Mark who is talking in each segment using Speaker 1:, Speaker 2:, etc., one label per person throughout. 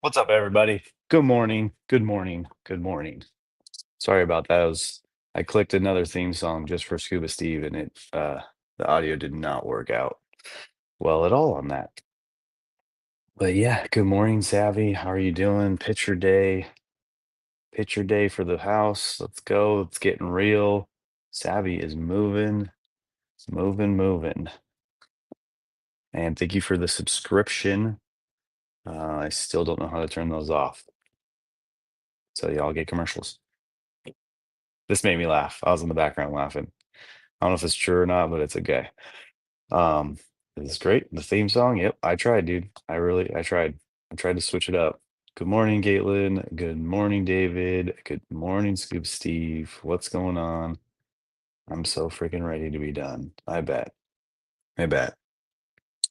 Speaker 1: What's up, everybody? Good morning. Good morning. Good morning. Sorry about that. I clicked another theme song just for Scuba Steve, and the audio did not work out well at all on that. But yeah, good morning, Savvy. How are you doing? Picture day. Picture day for the house. Let's go. It's getting real. Savvy is moving. It's moving, moving. And thank you for the subscription. I still don't know how to turn those off. So y'all get commercials. This made me laugh. I was in the background laughing. I don't know if it's true or not, but it's okay. Um, it's great. The theme song, yep, I tried, dude. I tried. I tried to switch it up. Good morning, Caitlin. Good morning, David. Good morning, Scoop Steve. What's going on? I'm so freaking ready to be done. I bet. I bet.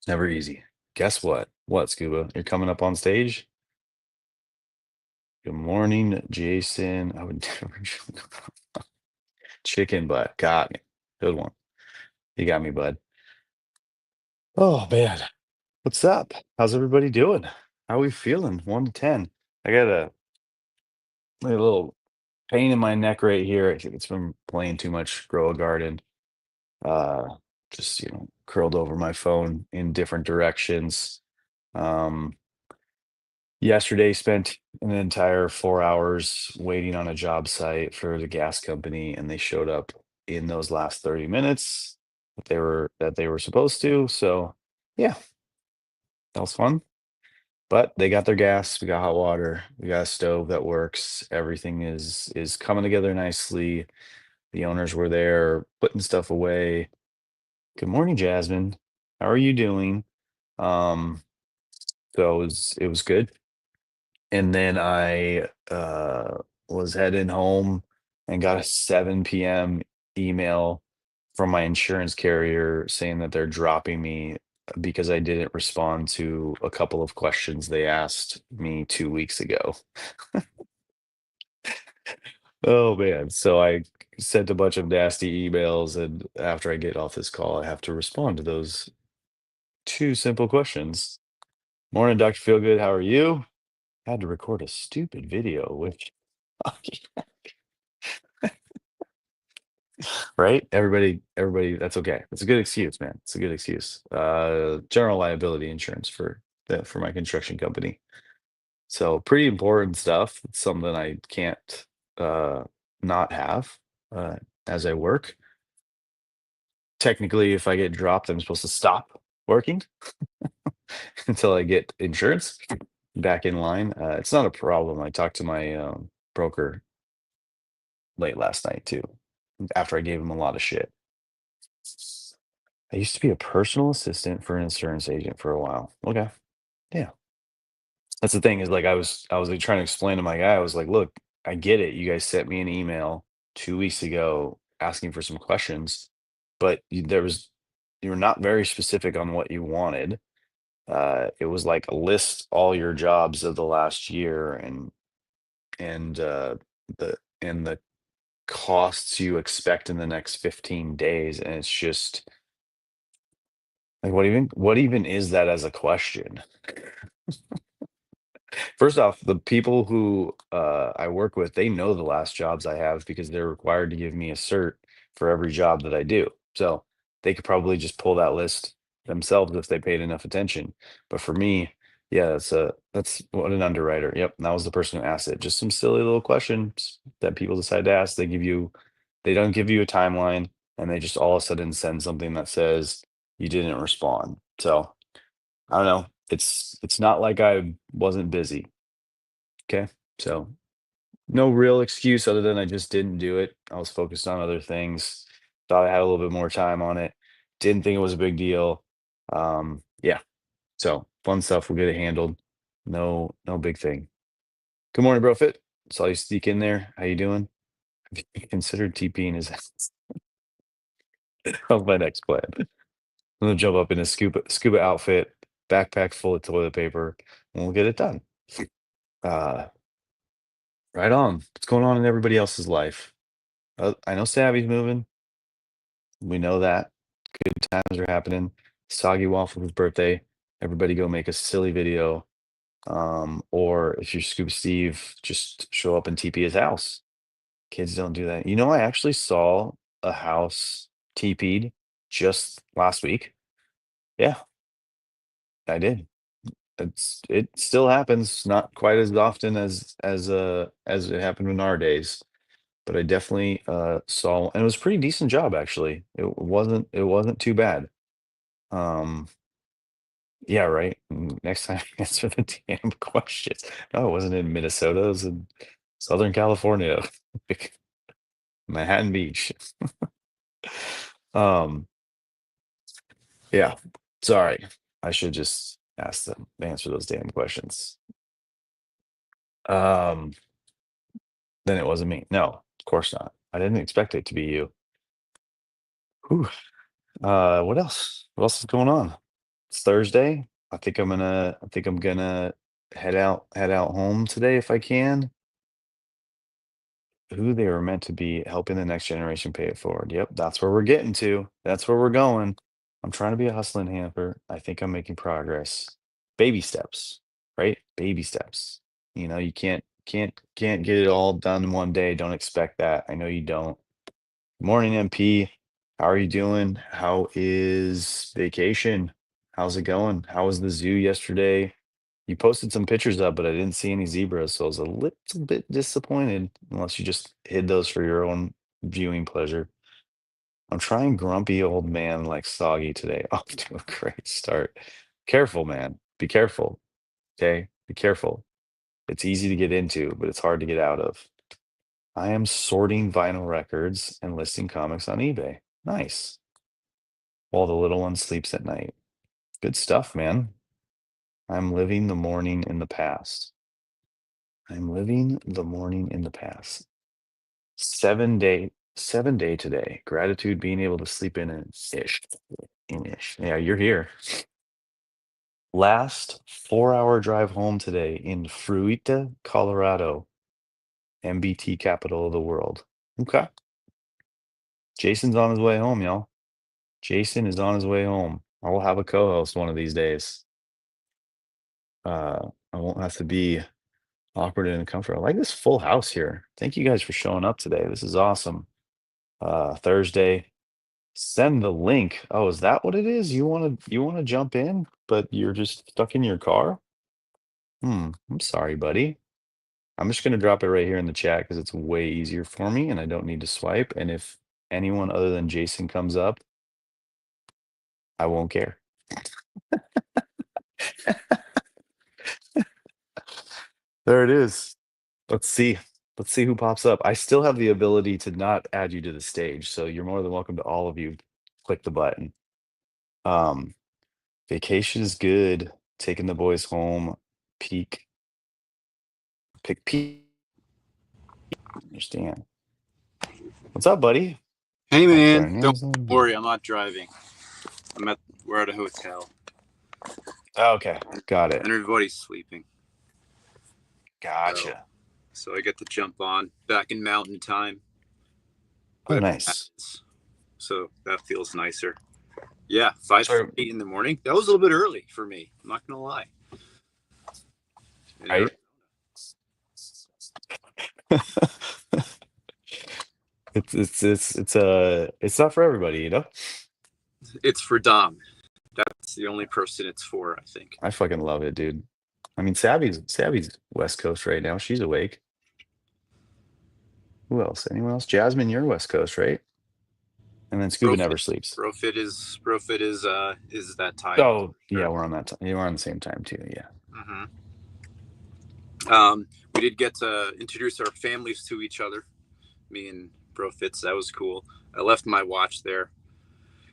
Speaker 1: Never easy. Guess what? What, Scuba? You're coming up on stage? Good morning, Jason. I would never chicken butt. Got me. Good one. You got me, bud. Oh man. What's up? How's everybody doing? How we feeling? 1 to 10. I got a little pain in my neck right here. I think it's from playing too much Grow a Garden. Uh, just, curled over my phone in different directions. Um, Yesterday spent an entire 4 hours waiting on a job site for the gas company, and they showed up in those last 30 minutes that they were supposed to. So yeah, that was fun. But they got their gas, we got hot water, we got a stove that works. Everything is coming together nicely. The owners were there putting stuff away. Good morning, Jasmine. How are you doing? Um, so it was good. And then I was heading home and got a 7 p.m. email from my insurance carrier saying that they're dropping me because I didn't respond to a couple of questions they asked me 2 weeks ago. Oh man. So I sent a bunch of nasty emails, and after I get off this call, I have to respond to those two simple questions. Morning, Dr. Feelgood. How are you? Had to record a stupid video, which right? Everybody, that's okay. It's a good excuse, man. It's a good excuse. General liability insurance for my construction company. So pretty important stuff. It's something I can't uh not have uh as I work. Technically, if I get dropped, I'm supposed to stop working until I get insurance back in line. It's not a problem. I talked to my broker late last night too, after I gave him a lot of shit. I used to be a personal assistant for an insurance agent for a while. Okay. Yeah. That's the thing is like I was like trying to explain to my guy, I was like, look, I get it. You guys sent me an email 2 weeks ago asking for some questions, but you were not very specific on what you wanted. It was like list all your jobs of the last year and the costs you expect in the next 15 days. And it's just like what even is that as a question? First off, the people who I work with, they know the last jobs I have because they're required to give me a cert for every job that I do. So they could probably just pull that list themselves if they paid enough attention. But for me, yeah, that's what an underwriter. Yep, that was the person who asked it. Just some silly little questions that people decide to ask. They don't give you a timeline, and they just all of a sudden send something that says you didn't respond. So I don't know. It's not like I wasn't busy. Okay. So no real excuse other than I just didn't do it. I was focused on other things. Thought I had a little bit more time on it. Didn't think it was a big deal. Yeah. So fun stuff. We'll get it handled. No big thing. Good morning, Brofit. Saw you sneak in there. How you doing? Have you considered TPing his ass? Of my next plan. I'm gonna jump up in a scuba outfit, backpack full of toilet paper, and we'll get it done. Uh right on. What's going on in everybody else's life? I know Savvy's moving. We know that. Good times are happening. Soggy Waffles' birthday. Everybody go make a silly video Or if you're Scuba Steve, just show up and TP his house. Kids don't do that. You know, I actually saw a house TP'd just last week. Yeah, I did. It still happens, not quite as often as it happened in our days, but I definitely saw, and it was a pretty decent job actually. It wasn't too bad. Um, yeah, right. Next time, answer the damn questions. No, it wasn't in Minnesota. It was in Southern California, Manhattan Beach. Um, yeah. Sorry, I should just ask them answer those damn questions. Um, then it wasn't me. No, of course not. I didn't expect it to be you. Whew. What else? What else is going on? It's Thursday. I think I'm gonna head out home today if I can. Who they were meant to be helping the next generation pay it forward. Yep, that's where we're getting to. That's where we're going. I'm trying to be a hustling hamper. I think I'm making progress. Baby steps, right? Baby steps. You know, you can't get it all done in one day. Don't expect that. I know you don't. Morning, MP. How are you doing? How is vacation? How's it going? How was the zoo yesterday? You posted some pictures up, but I didn't see any zebras, so I was a little bit disappointed, unless you just hid those for your own viewing pleasure. I'm trying grumpy old man like Soggy today. Off to a great start. Careful, man. Be careful. Okay? Be careful. It's easy to get into, but it's hard to get out of. I am sorting vinyl records and listing comics on eBay. Nice. While the little one sleeps at night. Good stuff, man. I'm living the morning in the past. I'm living the morning in the past. 7 day today. Gratitude being able to sleep in an ish. In ish. Yeah, you're here. Last 4 hour drive home today in Fruita, Colorado, MBT capital of the world. Okay. Jason's on his way home, y'all. Jason is on his way home. I will have a co-host one of these days. I won't have to be awkward and uncomfortable. I like this full house here. Thank you guys for showing up today. This is awesome. Thursday. Send the link. Oh, is that what it is? You wanna jump in, but you're just stuck in your car? I'm sorry, buddy. I'm just gonna drop it right here in the chat because it's way easier for me and I don't need to swipe. And if anyone other than Jason comes up, I won't care. There it is. Let's see. Let's see who pops up. I still have the ability to not add you to the stage, so you're more than welcome to all of you click the button. Um, Vacation is good. Taking the boys home. Peak. Pick peak. Understand. What's up, buddy?
Speaker 2: Hey
Speaker 1: Oh,
Speaker 2: man,
Speaker 1: sorry.
Speaker 2: don't worry, I'm not driving. We're at a hotel
Speaker 1: Okay, got it.
Speaker 2: and everybody's sleeping.
Speaker 1: Gotcha.
Speaker 2: So I get to jump on back in mountain time.
Speaker 1: Oh,
Speaker 2: Whatever that
Speaker 1: nice.
Speaker 2: is. So that feels nicer. Yeah, 5:30
Speaker 1: So,
Speaker 2: in the morning. That was a little bit early for me. I'm not gonna lie. In
Speaker 1: right? It's not for everybody, you know?
Speaker 2: It's for Dom. That's the only person it's for, I think.
Speaker 1: I fucking love it, dude. I mean, Savvy's West Coast right now. She's awake. Who else? Anyone else? Jasmine, you're West Coast, right? And then Scuba never sleeps.
Speaker 2: Brofit is that time.
Speaker 1: Oh, yeah, we're on that time. We're on the same time too. Yeah.
Speaker 2: Mm-hmm. We did get to introduce our families to each other. Me and Brofitz. That was cool. I left my watch there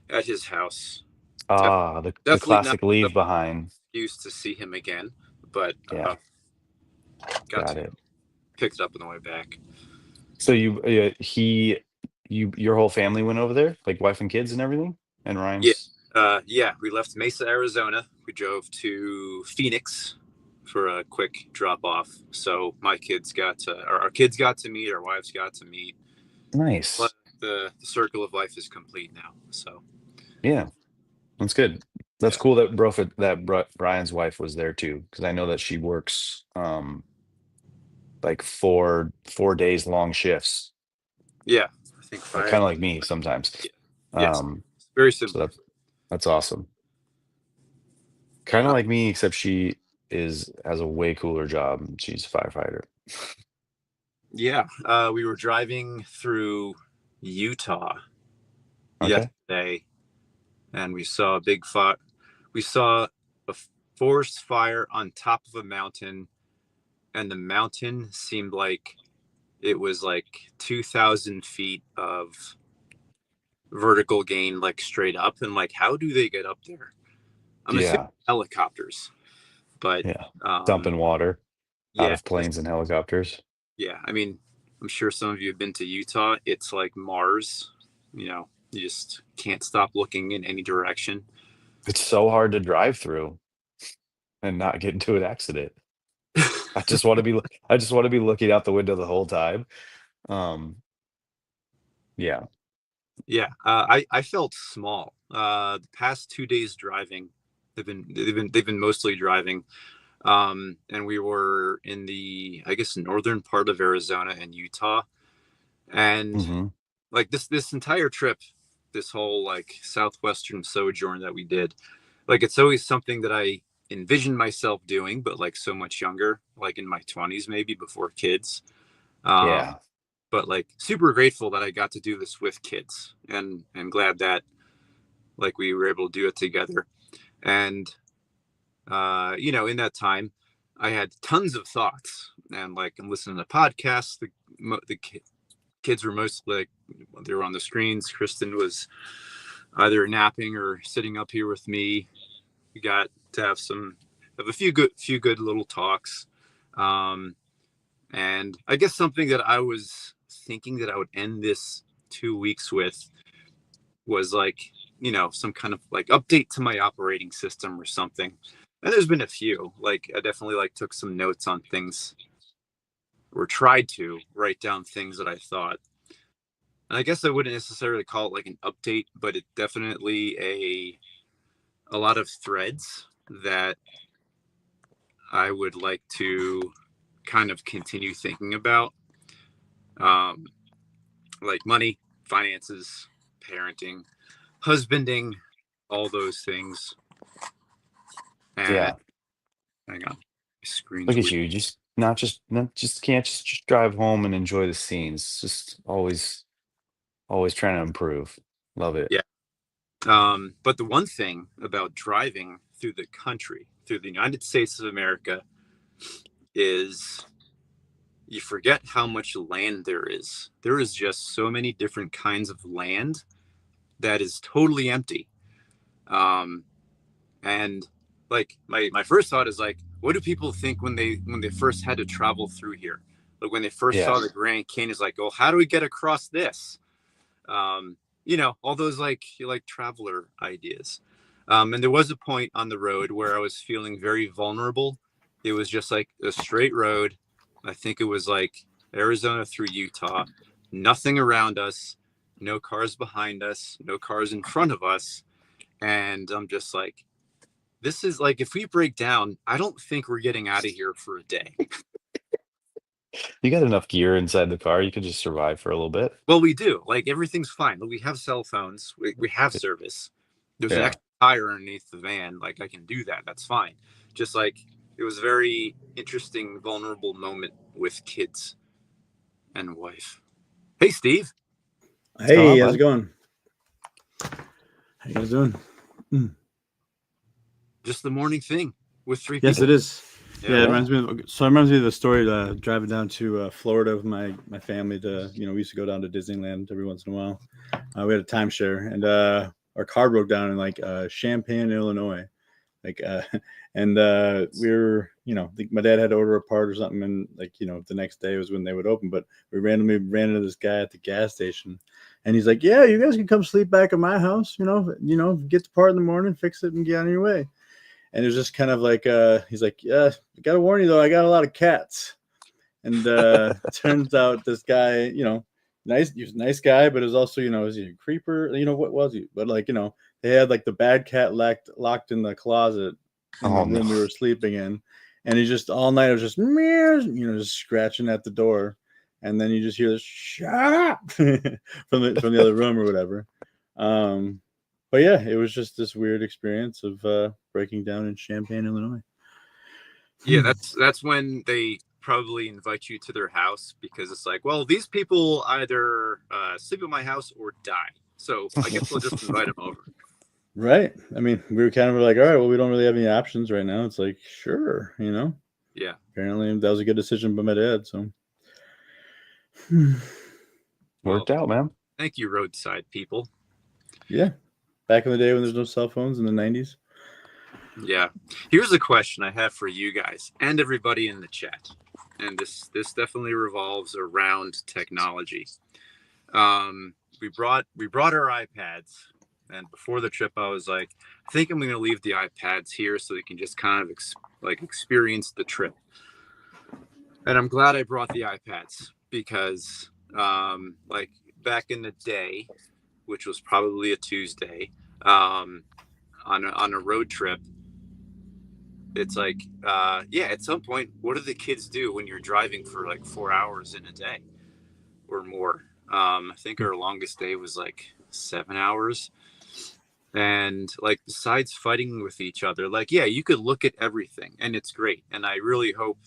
Speaker 2: at his house.
Speaker 1: The
Speaker 2: Definitely not
Speaker 1: classic leave behind.
Speaker 2: used to see him again, but
Speaker 1: Yeah,
Speaker 2: got
Speaker 1: got
Speaker 2: to
Speaker 1: it.
Speaker 2: pick it up on the way back.
Speaker 1: So your whole family went over there, like wife and kids and everything, and
Speaker 2: Yeah,
Speaker 1: Ryan's.
Speaker 2: we left Mesa, Arizona. We drove to Phoenix for a quick drop off. So my kids our kids got to meet, our wives got to meet. But
Speaker 1: Nice.
Speaker 2: the circle of life is complete now. So
Speaker 1: Yeah, that's good. That's
Speaker 2: Yeah.
Speaker 1: cool that Brian's wife was there too, because I know that she works like 4 days long shifts,
Speaker 2: Yeah. I think
Speaker 1: like
Speaker 2: five.
Speaker 1: kind of like me sometimes.
Speaker 2: Yeah. Yes.
Speaker 1: Um,
Speaker 2: Very
Speaker 1: so
Speaker 2: similar.
Speaker 1: that's awesome. Kind of
Speaker 2: Uh,
Speaker 1: like me, except she has a way cooler job. She's a firefighter.
Speaker 2: yeah. We were driving through Utah
Speaker 1: Okay.
Speaker 2: yesterday, and we saw a big fire. We saw a forest fire on top of a mountain, and the mountain seemed like it was like 2,000 feet of vertical gain, like straight up. And like, how do they get up there? I'm assuming
Speaker 1: Yeah.
Speaker 2: helicopters, but
Speaker 1: Yeah.
Speaker 2: um,
Speaker 1: Dumping water out
Speaker 2: yeah,
Speaker 1: of planes and helicopters.
Speaker 2: yeah. I mean, I'm sure some of you have been to Utah. It's like Mars. You just can't stop looking in any direction.
Speaker 1: It's so hard to drive through and not get into an accident. I just want to be looking out the window the whole time. Um, yeah.
Speaker 2: Yeah, I felt small. The past 2 days driving, they've been mostly driving. And we were in the, I guess, northern part of Arizona and Utah, and
Speaker 1: Hmm.
Speaker 2: like this entire trip, this whole like southwestern sojourn that we did, like it's always something that I envisioned myself doing, but like so much younger, like in my 20s maybe before kids. Um,
Speaker 1: Yeah.
Speaker 2: but like super grateful that I got to do this with kids, and glad that like we were able to do it together. And in that time, I had tons of thoughts, and like I'm listening to podcasts. The kids were mostly like they were on the screens. Kristen was either napping or sitting up here with me. We got to have a few good little talks. Um, and I guess something that I was thinking that I would end this 2 weeks with was like, some kind of like update to my operating system or something. And there's been a few. Like I definitely like took some notes on things, or tried to write down things that I thought. And I guess I wouldn't necessarily call it like an update, but it definitely a lot of threads that I would like to kind of continue thinking about. Um, like money, finances, parenting, husbanding, all those things. And
Speaker 1: Yeah.
Speaker 2: hang on, my
Speaker 1: Look
Speaker 2: screen's
Speaker 1: at
Speaker 2: weird.
Speaker 1: you. Not just can't just drive home and enjoy the scenes. Just always trying to improve. Love it.
Speaker 2: Yeah. But the one thing about driving through the country, through the United States of America, is you forget how much land there is. There is just so many different kinds of land that is totally empty. Um, and like my first thought is like, what do people think when they first had to travel through here? Like when they first
Speaker 1: Yeah.
Speaker 2: saw the Grand Canyon, is like, oh, how do we get across this? All those like traveler ideas. And there was a point on the road where I was feeling very vulnerable. It was just like a straight road. I think it was like Arizona through Utah, nothing around us, no cars behind us, no cars in front of us. And I'm just like, this is like, if we break down, I don't think we're getting out of here for a day.
Speaker 1: You got enough gear inside the car. You could just survive for a little bit.
Speaker 2: Well, we do. Like everything's fine. We have cell phones. We have service. There's an
Speaker 1: Yeah.
Speaker 2: extra tire underneath the van. Like I can do that. That's fine. Just like it was a very interesting, vulnerable moment with kids and wife. Hey, Steve.
Speaker 1: What's going
Speaker 3: Hey,
Speaker 1: on,
Speaker 3: how's it
Speaker 1: bud?
Speaker 3: going? How you guys doing?
Speaker 2: Just the morning thing with three
Speaker 3: Yes,
Speaker 2: people.
Speaker 3: it is. Yeah,
Speaker 2: Yeah.
Speaker 3: it reminds me of the story driving down to Florida with my family to, we used to go down to Disneyland every once in a while. We had a timeshare, and our car broke down in like Champaign, Illinois. Like, and we were, my dad had to order a part or something, and like, the next day was when they would open. But we randomly ran into this guy at the gas station, and he's like, "Yeah, you guys can come sleep back at my house. Get the part in the morning, fix it, and get on your way." And it was just kind of like, he's like, "Yeah, I gotta warn you though, I got a lot of cats." And turns out this guy, nice, he was a nice guy, but it was also, is he a creeper? What was he? But like, they had like the bad cat locked in the closet in
Speaker 1: Oh,
Speaker 3: the room
Speaker 1: no.
Speaker 3: we were sleeping in, and he just all night was just meow, just scratching at the door, and then you just hear this "shut up" from the other room or whatever. But yeah, it was just this weird experience of breaking down in Champaign, Illinois.
Speaker 2: Yeah, that's when they probably invite you to their house because it's like, well, these people either sleep at my house or die. So I guess we'll just invite them over.
Speaker 3: Right. I mean, we were kind of like, all right, well, we don't really have any options right now. It's like, sure,
Speaker 2: Yeah.
Speaker 3: Apparently that was a good decision by my dad. So
Speaker 1: Worked out, man.
Speaker 2: Thank you, roadside people.
Speaker 3: yeah. Back in the day when there's no cell phones in the 90s.
Speaker 2: Yeah. Here's a question I have for you guys and everybody in the chat. And this definitely revolves around technology. We brought our iPads, and before the trip I was like, I think I'm going to leave the iPads here so they can just kind of experience the trip. And I'm glad I brought the iPads because like back in the day, which was probably a Tuesday, on a road trip, it's like, at some point, what do the kids do when you're driving for like 4 hours in a day or more? I think our longest day was like 7 hours. And like, besides fighting with each other, like, yeah, you could look at everything and it's great. And I really hope,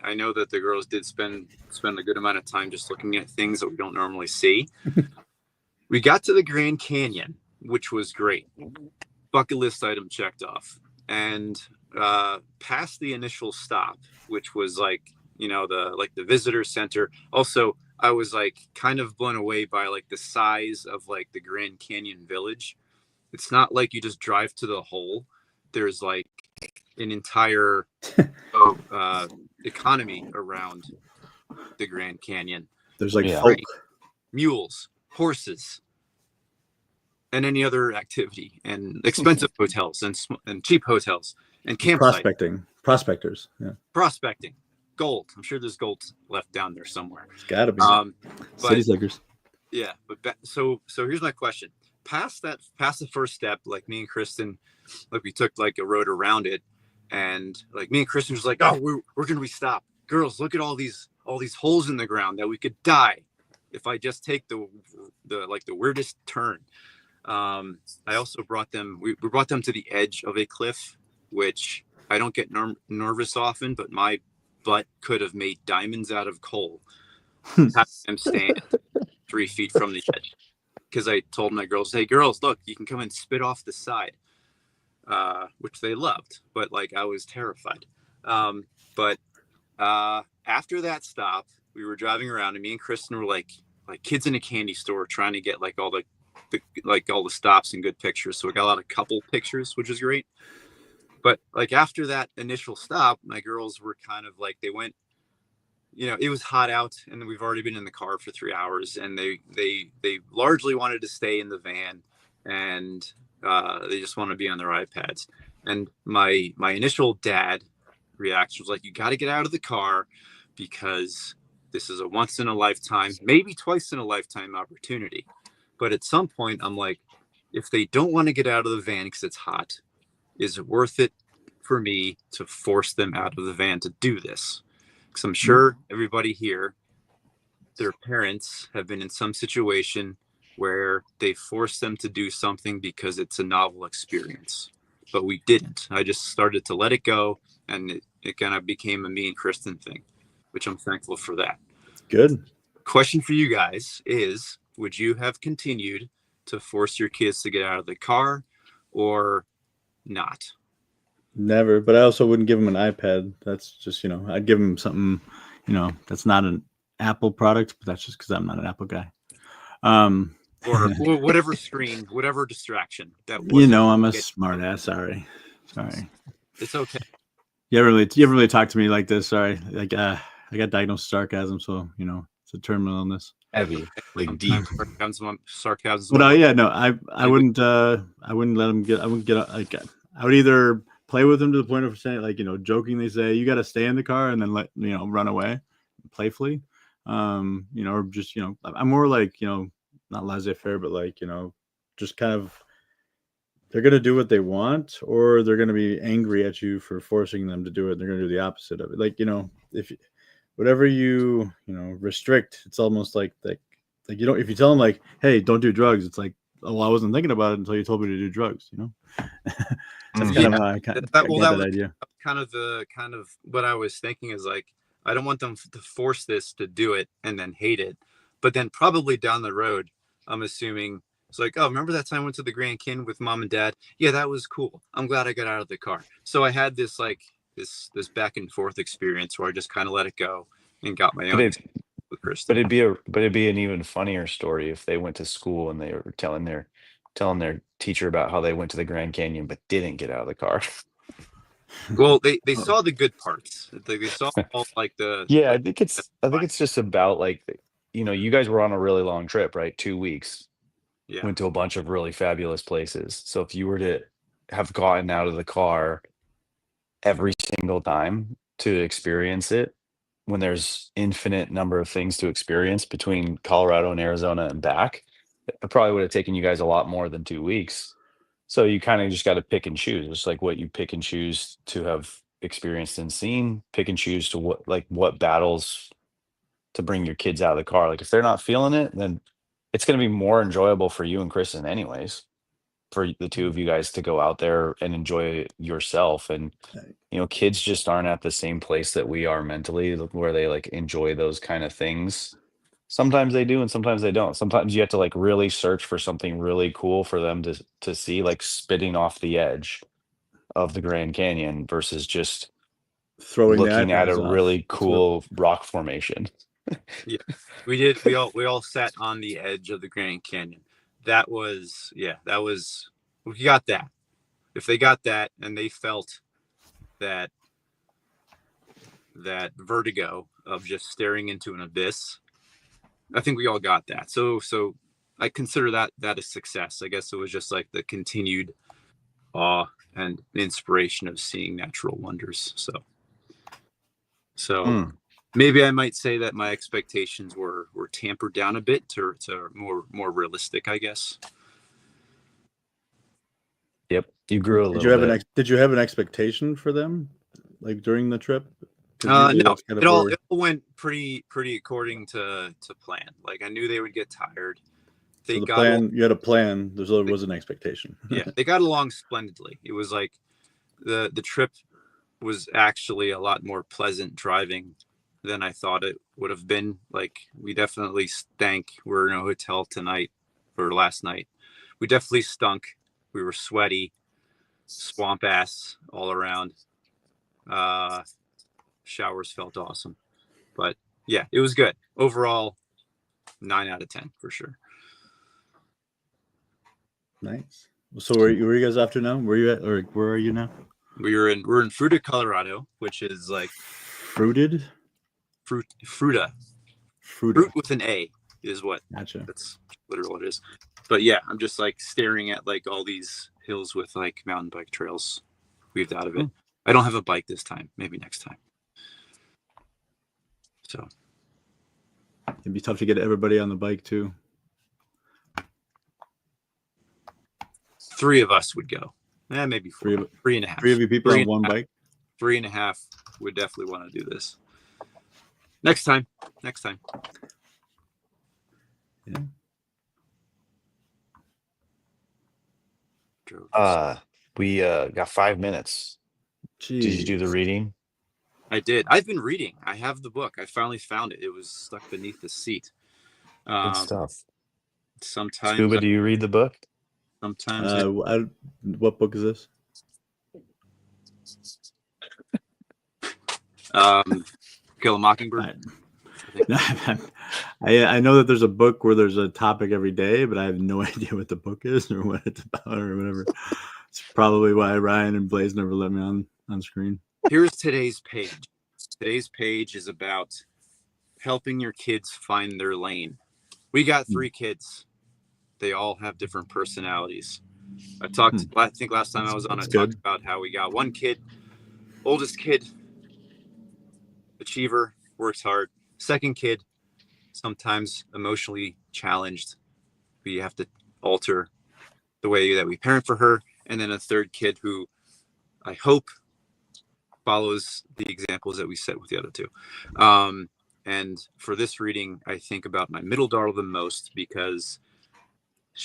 Speaker 2: I know that the girls did spend a good amount of time just looking at things that we don't normally see. We got to the Grand Canyon, which was great. Bucket list item checked off. And past the initial stop, which was like, the visitor center. Also, I was like kind of blown away by like the size of like the Grand Canyon Village. It's not like you just drive to the hole. There's like an entire economy around the Grand Canyon.
Speaker 3: There's like
Speaker 1: Yeah.
Speaker 2: Mules, horses, and any other activity, and expensive hotels and cheap hotels and campsites.
Speaker 3: Prospectors. Yeah.
Speaker 2: Prospecting, gold. I'm sure there's gold left down there somewhere.
Speaker 3: It's gotta be. City slickers.
Speaker 2: Yeah, but so here's my question. Past the first step, like me and Kristen, like we took like a road around it, and like me and Kristen was like, oh, we're gonna be stopped. Girls, look at all these holes in the ground that we could die if I just take the weirdest turn. I also brought them. We brought them to the edge of a cliff, which I don't get nervous often, but my butt could have made diamonds out of coal. Having them stand 3 feet from the edge, because I told my girls, "Hey, girls, look, you can come and spit off the side," which they loved. But like, I was terrified. But after that stop, we were driving around, and me and Kristen were like kids in a candy store trying to get like all the stops and good pictures. So we got a lot of couple pictures, which is great. But like after that initial stop, my girls were kind of like, they went, it was hot out and we've already been in the car for 3 hours, and they largely wanted to stay in the van, and they just want to be on their iPads. And my initial dad reaction was like, you got to get out of the car because this is a once in a lifetime, maybe twice in a lifetime opportunity. But at some point, I'm like, if they don't want to get out of the van because it's hot, is it worth it for me to force them out of the van to do this? Because I'm sure everybody here, their parents have been in some situation where they forced them to do something because it's a novel experience. But we didn't. I just started to let it go, and it kind of became a me and Kristen thing, which I'm thankful for that.
Speaker 3: Good.
Speaker 2: Question for you guys is, would you have continued to force your kids to get out of the car or not?
Speaker 3: Never, but I also wouldn't give them an iPad. That's just, I'd give them something, that's not an Apple product, but that's just because I'm not an Apple guy.
Speaker 2: Or whatever screen, whatever distraction that
Speaker 3: I'm a smart ass. Sorry.
Speaker 2: It's okay.
Speaker 3: You ever really talk to me like this? Sorry. Like, I got diagnosed with sarcasm, so it's a terminal illness.
Speaker 1: Heavy, like deep.
Speaker 2: Sarcasm.
Speaker 3: But I wouldn't let them get. I would either play with them to the point of saying, like, jokingly say, you got to stay in the car, and then run away playfully, or just, I'm more like, not laissez-faire, but like, just kind of they're going to do what they want, or they're going to be angry at you for forcing them to do it. They're going to do the opposite of it. Like, if whatever you restrict, it's almost like you don't, if you tell them like, hey, don't do drugs, it's like, oh, well, I wasn't thinking about it until you told me to do drugs. That's kind of how I got that idea.
Speaker 2: Kind of what I was thinking is like, I don't want them to force this to do it and then hate it, but then probably down the road, I'm assuming it's like, oh, remember that time I went to the Grand Canyon with mom and dad? Yeah, that was cool. I'm glad I got out of the car. So I had this like this back and forth experience where I just kind of let it go and got my own with Kristen.
Speaker 1: But it'd be an even funnier story if they went to school and they were telling their teacher about how they went to the Grand Canyon but didn't get out of the car.
Speaker 2: Well, they saw the good parts. They saw all like the
Speaker 1: Yeah, I think it's just about like, you guys were on a really long trip, right? 2 weeks.
Speaker 2: yeah.
Speaker 1: Went to a bunch of really fabulous places. So if you were to have gotten out of the car every single time to experience it, when there's infinite number of things to experience between Colorado and Arizona and back, it probably would have taken you guys a lot more than 2 weeks. So you kind of just got to pick and choose. It's like what you pick and choose to have experienced and seen, pick and choose to what battles to bring your kids out of the car. Like if they're not feeling it, then it's going to be more enjoyable for you and Kristen anyways, for the two of you guys to go out there and enjoy it yourself. And kids just aren't at the same place that we are mentally, where they like enjoy those kind of things. Sometimes they do and sometimes they don't. Sometimes you have to like really search for something really cool for them to see, like spitting off the edge of the Grand Canyon versus just
Speaker 3: throwing
Speaker 1: looking at a
Speaker 3: off.
Speaker 1: really cool rock formation.
Speaker 2: Yeah, we did. We all sat on the edge of the Grand Canyon. That was we got that. If they got that and they felt that vertigo of just staring into an abyss, I think we all got that. So I consider that a success. I guess it was just like the continued awe and inspiration of seeing natural wonders. So maybe I might say that my expectations were tampered down a bit to more realistic, I guess.
Speaker 1: Yep, you grew a little bit.
Speaker 3: Did you have an expectation for them, like during the trip?
Speaker 2: No, it all went pretty according to plan. Like I knew they would get tired.
Speaker 3: You had a plan. There was an expectation.
Speaker 2: Yeah, they got along splendidly. It was like the trip was actually a lot more pleasant driving than I thought it would have been. Like we definitely stank. We're in a hotel tonight or last night. We definitely stunk. We were sweaty, swamp ass all around. Showers felt awesome, but yeah, it was good overall. 9 out of 10 for sure.
Speaker 3: Nice. So where are you guys off to now? Where are you at, or where are you now?
Speaker 2: We're in Fruita, Colorado, which is like
Speaker 3: Fruita.
Speaker 2: Fruit with an A is what.
Speaker 3: Gotcha.
Speaker 2: That's literally what it is. But yeah, I'm just like staring at like all these hills with like mountain bike trails weaved out of it. I don't have a bike this time. Maybe next time. So
Speaker 3: it'd be tough to get everybody on the bike too.
Speaker 2: 3 of us would go. Maybe 4. 3.5.
Speaker 3: 3 of you people on one bike.
Speaker 2: 3.5 would definitely want to do this. Next time.
Speaker 1: Yeah. We got 5 minutes.
Speaker 3: Jeez.
Speaker 1: Did you do the reading?
Speaker 2: I did. I've been reading. I have the book. I finally found it. It was stuck beneath the seat.
Speaker 1: Good stuff.
Speaker 2: Sometimes
Speaker 1: Scuba, do you read the book?
Speaker 2: Sometimes.
Speaker 3: What book is this?
Speaker 2: Kill a Mockingbird.
Speaker 3: I know that there's a book where there's a topic every day, but I have no idea what the book is or what it's about or whatever. It's probably why Ryan and Blaze never let me on screen.
Speaker 2: Here's today's page. Today's page is about helping your kids find their lane. We got 3 kids. They all have different personalities. I think last time I was on, I talked about how we got 1 kid, oldest kid, achiever, works hard. 2nd kid, sometimes emotionally challenged. We have to alter the way that we parent for her. and then a third kid who I hope follows the examples that we set with the other two. And for this reading, I think about my middle daughter the most, because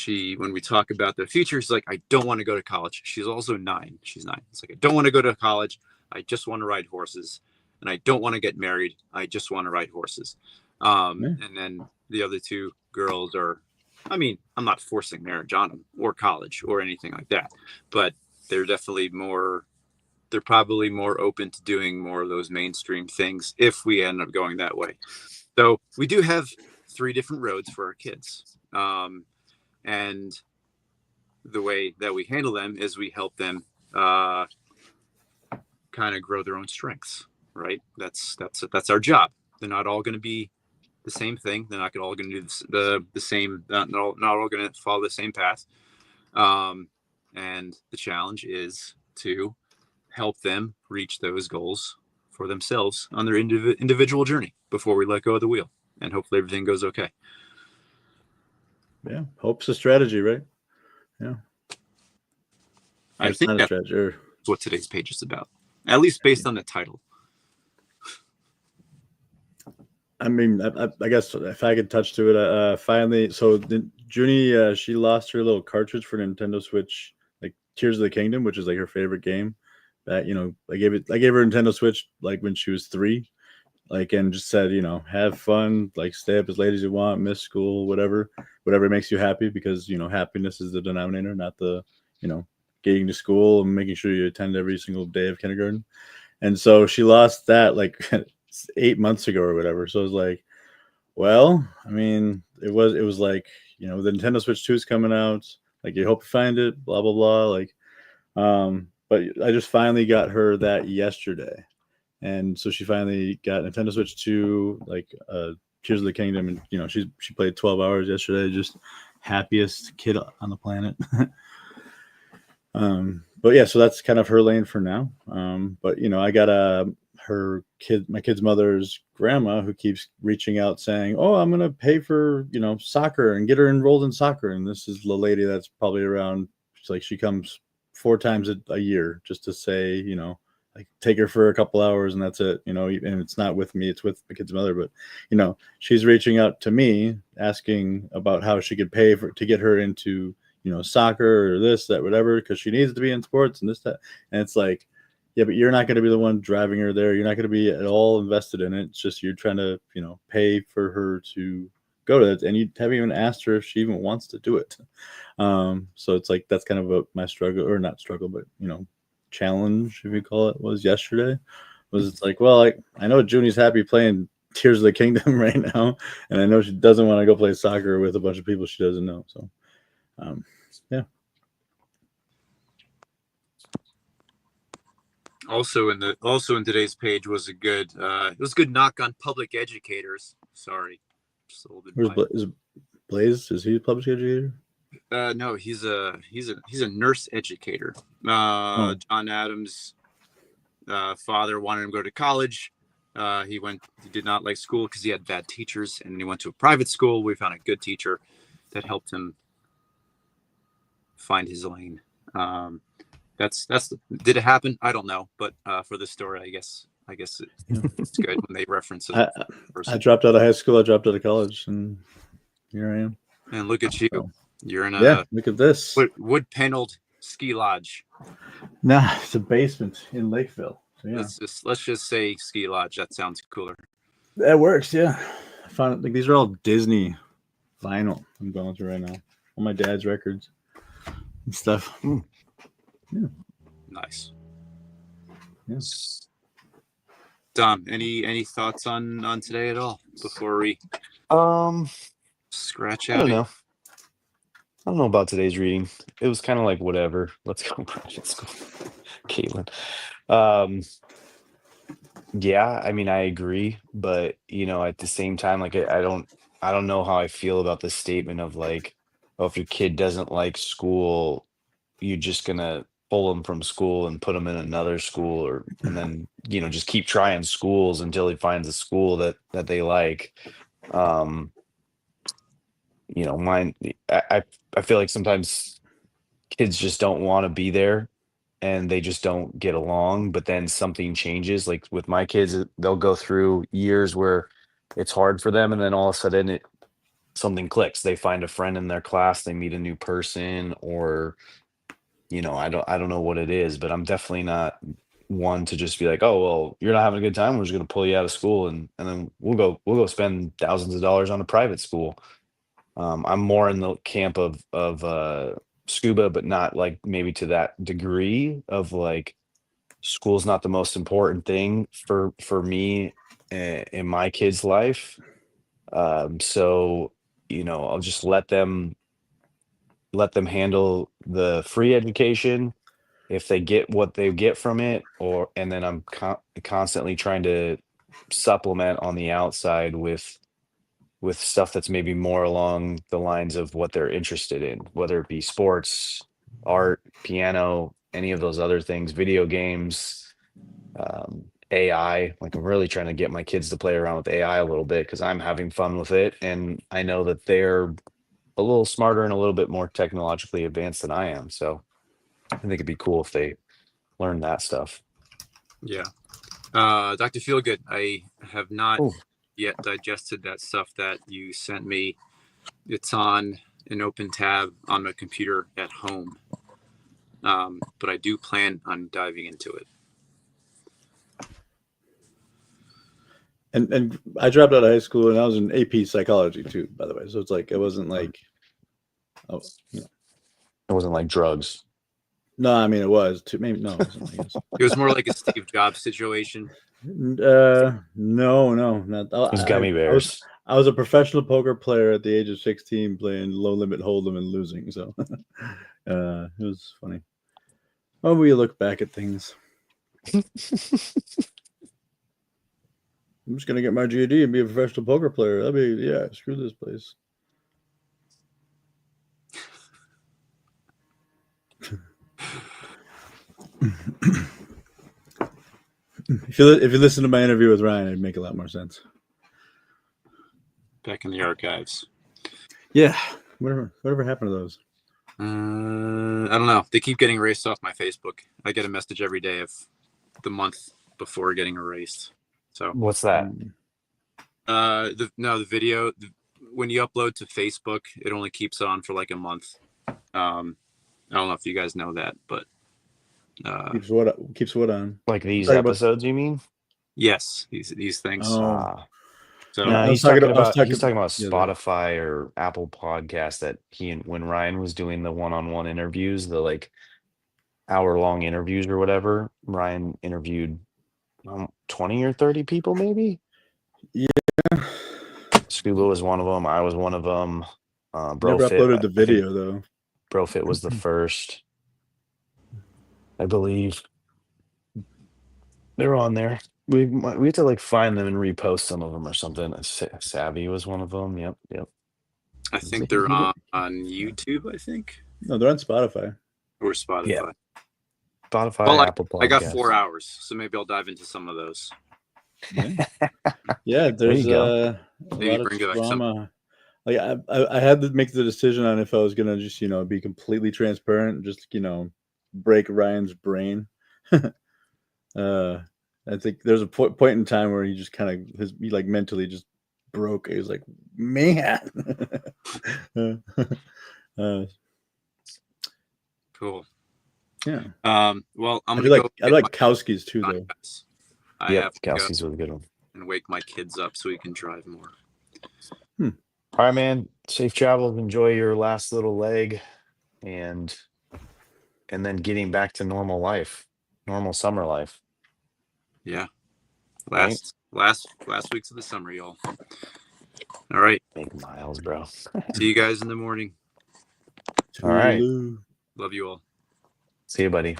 Speaker 2: when we talk about the future, she's like, I don't want to go to college. She's also 9. She's 9. It's like, I don't want to go to college. I just want to ride horses. And I don't want to get married. I just want to ride horses. And then the other 2 girls are, I mean, I'm not forcing marriage on them or college or anything like that, but they're definitely they're probably more open to doing more of those mainstream things if we end up going that way. So we do have 3 different roads for our kids. And the way that we handle them is we help them kind of grow their own strengths, right? That's our job. They're not all going to be the same thing. They're not all going to do the same, not all going to follow the same path. And the challenge is to help them reach those goals for themselves on their individual journey before we let go of the wheel, and hopefully everything goes okay.
Speaker 3: Yeah, hope's a strategy, right? Yeah,
Speaker 2: I think that's what today's page is about, at least based on the title.
Speaker 3: I mean, I guess if I could touch to it, finally, so Junie, she lost her little cartridge for Nintendo Switch, like Tears of the Kingdom, which is like her favorite game. That, you know, I gave her a Nintendo Switch like when she was 3, like, and just said, you know, have fun, like stay up as late as you want, miss school, whatever makes you happy, because, you know, happiness is the denominator, not the, you know, getting to school and making sure you attend every single day of kindergarten. And so she lost that like 8 months ago or whatever. So I was like, well, I mean, it was like, you know, the Nintendo Switch 2 is coming out, like, you hope you find it, blah blah blah, like, but I just finally got her that yesterday, and so she finally got Nintendo Switch 2, like Tears of the Kingdom, and, you know, she played 12 hours yesterday, just happiest kid on the planet. But yeah, so that's kind of her lane for now. But, you know, I got my kid's mother's grandma who keeps reaching out saying, oh, I'm gonna pay for, you know, soccer and get her enrolled in soccer. And this is the lady that's probably around, it's like she comes 4 times a year just to say, you know, like, take her for a couple hours and that's it, you know, and it's not with me, it's with the kid's mother. But, you know, she's reaching out to me asking about how she could pay to get her into, you know, soccer or this, that, whatever, because she needs to be in sports and this, that. And it's like, yeah, but you're not going to be the one driving her there. You're not going to be at all invested in it. It's just you're trying to, you know, pay for her to go to it, and you haven't even asked her if she even wants to do it. So it's like, that's kind of my struggle, or not struggle, but, you know, challenge, if you call it, was yesterday. Was it's like, well, I know Junie's happy playing Tears of the Kingdom right now, and I know she doesn't want to go play soccer with a bunch of people she doesn't know. So, yeah.
Speaker 2: Also in today's page was a good knock on public educators. Sorry, just a little bit.
Speaker 3: Is Blaze? Is he a public educator?
Speaker 2: No, he's a nurse educator. John Adams' father wanted him to go to college. He did not like school because he had bad teachers, and he went to a private school. We found a good teacher that helped him find his lane. Did it happen? I don't know, but for this story, I guess it's good when they reference it.
Speaker 3: I dropped out of high school. I dropped out of college, and here I am.
Speaker 2: And look at you. You're in
Speaker 3: look at this
Speaker 2: wood paneled ski lodge.
Speaker 3: Nah, it's a basement in Lakeville. So yeah.
Speaker 2: Let's just say ski lodge. That sounds cooler.
Speaker 3: That works. Yeah, I found it. Like, these are all Disney vinyl I'm going through right now. All my dad's records and stuff. Yeah.
Speaker 2: Nice.
Speaker 3: Yes.
Speaker 2: Dom, any thoughts on today at all before we scratch out?
Speaker 1: I don't know about today's reading. It was kind of like, whatever. Let's go private school. Caitlin. Yeah, I mean, I agree, but, you know, at the same time, like, I don't know how I feel about the statement of, like, oh, if your kid doesn't like school, you're just gonna pull them from school and put them in another school, and then, you know, just keep trying schools until he finds a school that they like. You know, I feel like sometimes kids just don't want to be there and they just don't get along, but then something changes. Like with my kids, they'll go through years where it's hard for them, and then all of a sudden something clicks. They find a friend in their class, they meet a new person, or I don't know what it is, but I'm definitely not one to just be like, oh well, you're not having a good time, we're just gonna pull you out of school, and then we'll go spend thousands of dollars on a private school. I'm more in the camp of scuba, but not like maybe to that degree of like school's not the most important thing for me in my kid's life. So I'll just let them handle the free education if they get what they get from it, and then I'm constantly trying to supplement on the outside with stuff that's maybe more along the lines of what they're interested in, whether it be sports, art, piano, any of those other things, video games, AI. Like I'm really trying to get my kids to play around with AI a little bit because I'm having fun with it, and I know that they're a little smarter and a little bit more technologically advanced than I am. So I think it'd be cool if they learn that stuff.
Speaker 2: Yeah. Dr. Feelgood, I have not
Speaker 1: Ooh.
Speaker 2: yet digested that stuff that you sent me. It's on an open tab on my computer at home. But I do plan on diving into it.
Speaker 3: And I dropped out of high school and I was in AP psychology too, by the way. So it's like it wasn't like
Speaker 1: It wasn't like drugs.
Speaker 3: No, I mean it was too. Maybe no. It wasn't, I guess.
Speaker 2: It was more like a Steve Jobs situation.
Speaker 3: No, not.
Speaker 1: It was gummy bears.
Speaker 3: I was a professional poker player at the age of 16, playing low limit hold'em and losing. So it was funny. When we look back at things, I'm just gonna get my GED and be a professional poker player. Screw this place. If you listen to my interview with Ryan, it'd make a lot more sense.
Speaker 2: Back in the archives.
Speaker 3: Yeah. Whatever happened to those?
Speaker 2: I don't know. They keep getting erased off my Facebook. I get a message every day of the month before getting erased. So
Speaker 1: What's that?
Speaker 2: the video, when you upload to Facebook, it only keeps on for like a month. I don't know if you guys know that, but
Speaker 3: keeps what on?
Speaker 1: Like these
Speaker 3: Talking about-
Speaker 1: episodes, you mean?
Speaker 2: yes, these things.
Speaker 3: Oh.
Speaker 2: So
Speaker 1: No,
Speaker 3: I
Speaker 1: he's
Speaker 3: was talking
Speaker 1: talking
Speaker 3: about-
Speaker 1: about he's talking about
Speaker 3: yeah,
Speaker 1: Spotify or Apple Podcast that when Ryan was doing the one-on-one interviews, the like hour-long interviews or whatever, Ryan interviewed 20 or 30 people maybe.
Speaker 3: Yeah.
Speaker 1: Scuba was one of them. I was one of them.
Speaker 3: Never
Speaker 1: Brofit,
Speaker 3: uploaded the
Speaker 1: I think
Speaker 3: video though.
Speaker 1: Brofit was the first, I believe. They're on there. We have to like find them and repost some of them or something. Savvy was one of them. Yep.
Speaker 2: I think they're on YouTube, I think,
Speaker 3: No, they're on Spotify.
Speaker 2: or Spotify.
Speaker 1: Yeah. Spotify,
Speaker 2: Well,
Speaker 1: Apple Podcast.
Speaker 2: I got 4 hours, so maybe I'll dive into some of those.
Speaker 3: Yeah, there's
Speaker 1: you go.
Speaker 3: a
Speaker 2: Maybe
Speaker 3: lot of
Speaker 2: bring back some-
Speaker 3: drama. Like I had to make the decision on if I was gonna just be completely transparent, and just break Ryan's brain. I think there's a point in time where he just kind of he like mentally just broke. He was like, man.
Speaker 2: Cool.
Speaker 3: Yeah.
Speaker 2: Well, I'm
Speaker 3: I
Speaker 2: gonna
Speaker 3: like
Speaker 2: go.
Speaker 3: I
Speaker 2: get
Speaker 3: like
Speaker 2: my
Speaker 3: Kowski's too though.
Speaker 2: podcasts. I
Speaker 1: Yep,
Speaker 2: have to go
Speaker 1: Kelsey's was a good one.
Speaker 2: and wake my kids up so we can drive more.
Speaker 1: All right, man. Safe travels. Enjoy your last little leg, and then getting back to normal life, normal summer life.
Speaker 2: Yeah.
Speaker 1: Right.
Speaker 2: Last weeks of the summer, y'all. All right.
Speaker 1: Make miles, bro.
Speaker 2: See you guys in the morning.
Speaker 1: All right.
Speaker 3: Toodaloo.
Speaker 2: Love you all.
Speaker 1: See you, buddy.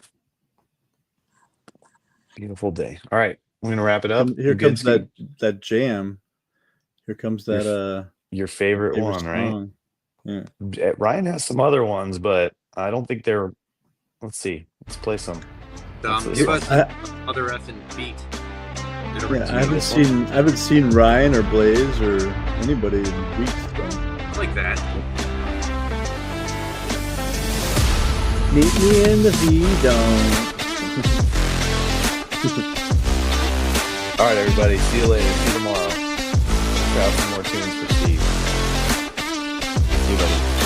Speaker 1: Beautiful day. All right, we're gonna wrap it up.
Speaker 3: Here
Speaker 1: You good,
Speaker 3: comes
Speaker 1: Steve?
Speaker 3: that jam. Here comes that
Speaker 1: Your favorite one, right?
Speaker 3: song. Yeah.
Speaker 1: Ryan has some other ones, but I don't think they're. Let's see. Let's play some.
Speaker 2: Give
Speaker 1: Here-
Speaker 2: us
Speaker 3: I,
Speaker 2: another effing beat.
Speaker 3: yeah, I haven't seen Ryan or Blaze or anybody in weeks. So.
Speaker 2: like that.
Speaker 3: Meet me in the V-Dome.
Speaker 1: All right, everybody. See you later. See you tomorrow. Try out some more tunes for Steve. See you, buddy.